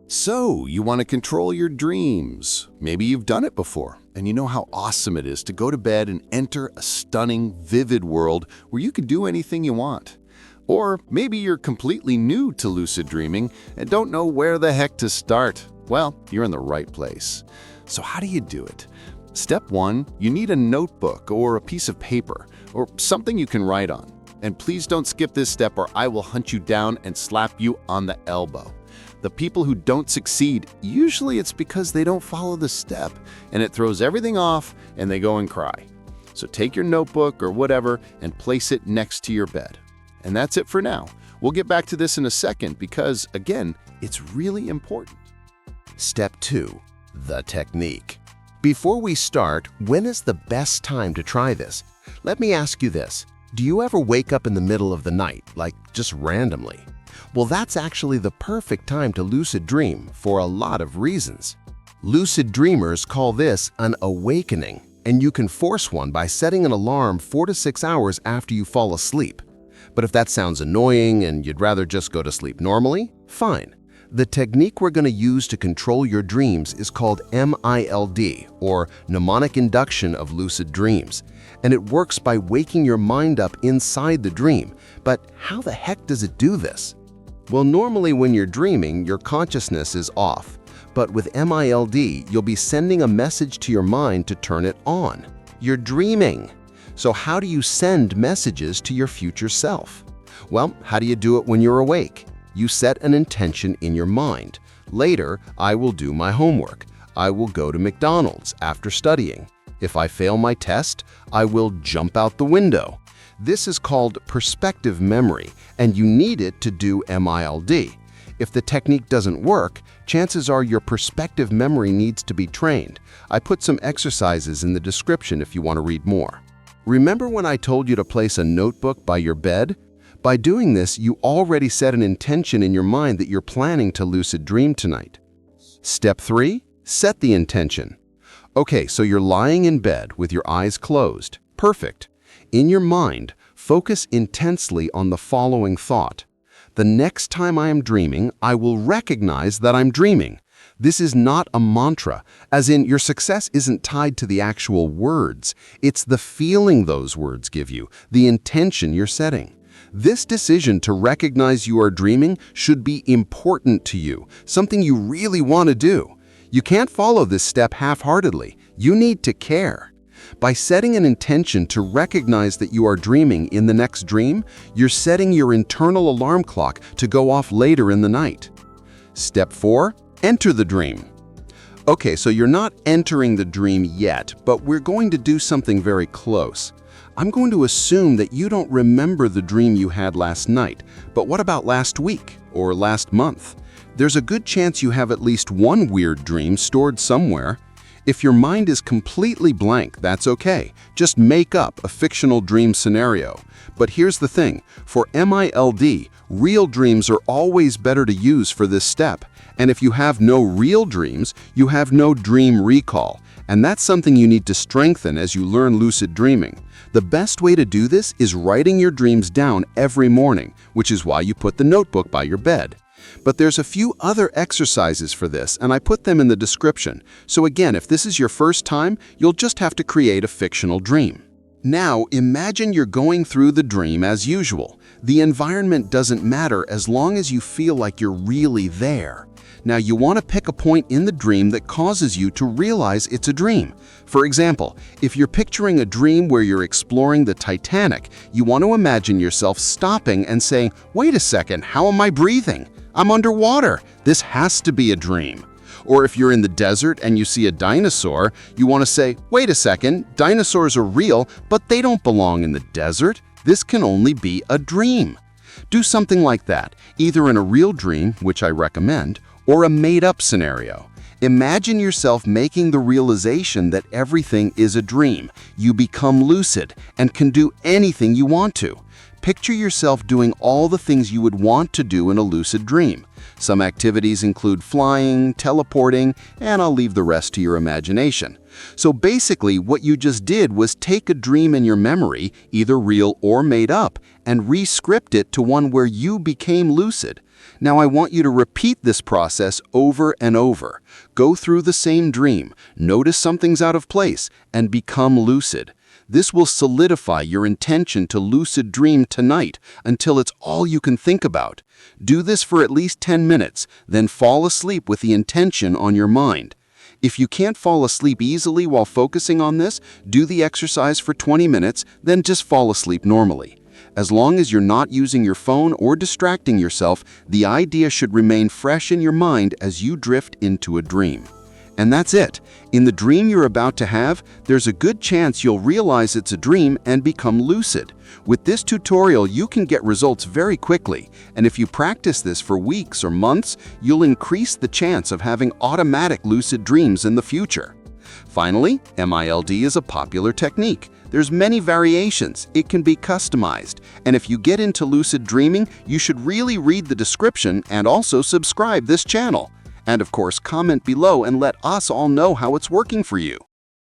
So, you want to control your dreams. Maybe you've done it before, and you know how awesome it is to go to bed and enter a stunning, vivid world where you can do anything you want. Or maybe you're completely new to lucid dreaming and don't know where the heck to start. Well, you're in the right place. So how do you do it? Step 1, you need a notebook or a piece of paper or something you can write on. And please don't skip this step or I will hunt you down and slap you on the elbow. The people who don't succeed, usually it's because they don't follow the step and it throws everything off and they go and cry. So take your notebook or whatever and place it next to your bed. And that's it for now. We'll get back to this in a second because, again, it's really important. Step 2. The technique. Before we start, when is the best time to try this? Let me ask you this. Do you ever wake up in the middle of the night, like just randomly? Well, that's actually the perfect time to lucid dream for a lot of reasons. Lucid dreamers call this an awakening, and you can force one by setting an alarm 4 to 6 hours after you fall asleep. But if that sounds annoying and you'd rather just go to sleep normally, fine. The technique we're going to use to control your dreams is called MILD, or Mnemonic Induction of Lucid Dreams, and it works by waking your mind up inside the dream. But how the heck does it do this? Well, normally when you're dreaming, your consciousness is off. But with MILD, you'll be sending a message to your mind to turn it on. You're dreaming. So how do you send messages to your future self? Well, how do you do it when you're awake? You set an intention in your mind. Later, I will do my homework. I will go to McDonald's after studying. If I fail my test, I will jump out the window. This is called prospective memory, and you need it to do MILD. If the technique doesn't work, chances are your prospective memory needs to be trained. I put some exercises in the description if you want to read more. Remember when I told you to place a notebook by your bed? By doing this, you already set an intention in your mind that you're planning to lucid dream tonight. Step 3, set the intention. Okay, so you're lying in bed with your eyes closed. Perfect. In your mind, focus intensely on the following thought. The next time I am dreaming, I will recognize that I'm dreaming. This is not a mantra, as in your success isn't tied to the actual words. It's the feeling those words give you, the intention you're setting. This decision to recognize you are dreaming should be important to you, something you really want to do. You can't follow this step half-heartedly. You need to care. By setting an intention to recognize that you are dreaming in the next dream, you're setting your internal alarm clock to go off later in the night. Step 4, enter the dream. Okay, so you're not entering the dream yet, but we're going to do something very close. I'm going to assume that you don't remember the dream you had last night, but what about last week or last month? There's a good chance you have at least one weird dream stored somewhere. If your mind is completely blank, that's okay. Just make up a fictional dream scenario. But here's the thing, for MILD, real dreams are always better to use for this step. And if you have no real dreams, you have no dream recall. And that's something you need to strengthen as you learn lucid dreaming. The best way to do this is writing your dreams down every morning, which is why you put the notebook by your bed. But there's a few other exercises for this, and I put them in the description. So again, if this is your first time, you'll just have to create a fictional dream. Now, imagine you're going through the dream as usual. The environment doesn't matter as long as you feel like you're really there. Now, you want to pick a point in the dream that causes you to realize it's a dream. For example, if you're picturing a dream where you're exploring the Titanic, you want to imagine yourself stopping and saying, "Wait a second, how am I breathing? I'm underwater. This has to be a dream." Or if you're in the desert and you see a dinosaur, you want to say, "Wait a second, dinosaurs are real, but they don't belong in the desert. This can only be a dream." Do something like that, either in a real dream, which I recommend, or a made-up scenario. Imagine yourself making the realization that everything is a dream. You become lucid and can do anything you want to. Picture yourself doing all the things you would want to do in a lucid dream. Some activities include flying, teleporting, and I'll leave the rest to your imagination. So basically, what you just did was take a dream in your memory, either real or made up, and re-script it to one where you became lucid. Now I want you to repeat this process over and over. Go through the same dream, notice something's out of place, and become lucid. This will solidify your intention to lucid dream tonight until it's all you can think about. Do this for at least 10 minutes, then fall asleep with the intention on your mind. If you can't fall asleep easily while focusing on this, do the exercise for 20 minutes, then just fall asleep normally. As long as you're not using your phone or distracting yourself, the idea should remain fresh in your mind as you drift into a dream. And that's it. In the dream you're about to have, there's a good chance you'll realize it's a dream and become lucid. With this tutorial, you can get results very quickly, and if you practice this for weeks or months, you'll increase the chance of having automatic lucid dreams in the future. Finally, MILD is a popular technique. There's many variations. It can be customized. And if you get into lucid dreaming, you should really read the description and also subscribe this channel. And of course, comment below and let us all know how it's working for you.